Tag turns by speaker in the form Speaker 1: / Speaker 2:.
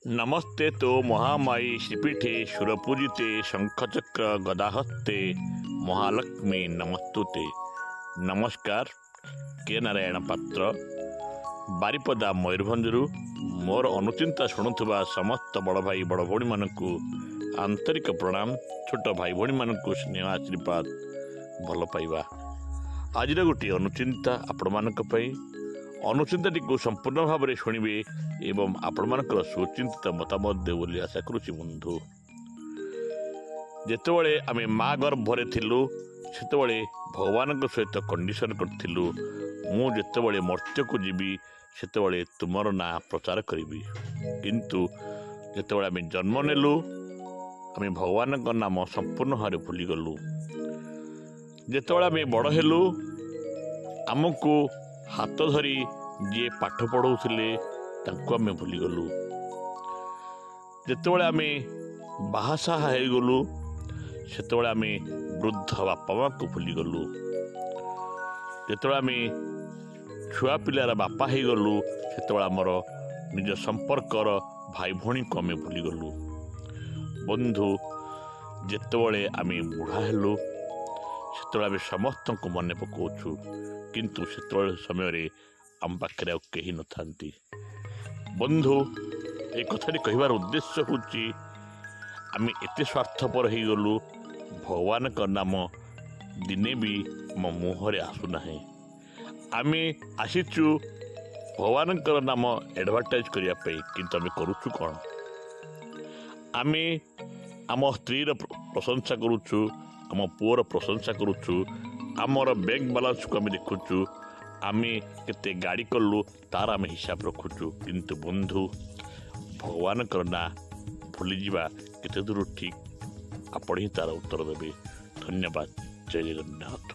Speaker 1: नमस्ते तो महामाई श्रीपीठे सुरपूजिते शंखचक्र गदाहस्ते महालक्ष्मी नमस्तुते। नमस्कार के नारायण पात्र बारिपदा मयूरभंजरू मोर अनुचिंता शुणुवा समस्त बड़ भाई बड़ भौणी मानू आंतरिक प्रणाम। छोट भाई भौणी मानू स्नेह आशीर्वाद भल पाइबा। आज गोटे अनुचिंता आपण मानक पई अनुचिंताटी को संपूर्ण भाव में शुणवे एवं आपण मानकर सुचिंतित मतामत दे बोली आशा करुछि। बंधु जेतेबेले आमे माँ गर्भरे थिलु सेतेबेले भगवान सहित कंडीशन करथिलु मु जेतेबेले मर्त्य को जीवी सेतेबेले तुमर ना प्रचार करिबी। किंतु जेतेबेले आमे जन्म नेलु आमे भगवान नाम संपूर्ण भाव भूली गलु। जेतेबेले आमे बड़ हेलु आमको हाथ धरी जी पाठ पढ़ाऊले तांको आमे भूलीगलु। जेतेबेले आमे बाहासाहा होगलु सेतेबेले आमे वृद्ध बापा माँ को भूलीगलु। जेतेबेले आमे छुआ पिलार बापा होगलु सेतेबेले आमर निज संपर्कर भाई भौणी को आमे भूलीगलु। बंधु जेतेबेले आमे बुढ़ा हेलु सेतेबेले आमे समस्त को मन पकाउछु किंतु से समय आम पाखे कहीं न था। बंधु ए कथाटी कहबार उद्देश्य हूँ आम एत स्वार्थपर हो गलु भगवान का नाम दिने भी मो मुहरे आसुना। आम आसीचु भगवान का नाम एडभार्टाइज करने किंतु आम करुचु कौन? आम आम स्त्री प्रशंसा करुचु, आम पुअर प्रशंसा करुचु, आमर बैंक बालांस को आम देखुचु, आम केते गाड़ी कलु तार आम हिसाब रखुचु। किंतु बंधु भगवान ना भूली जावा केते दूर ठीक आपण ही तार उत्तर देवे। धन्यवाद। जय जगन्नाथ।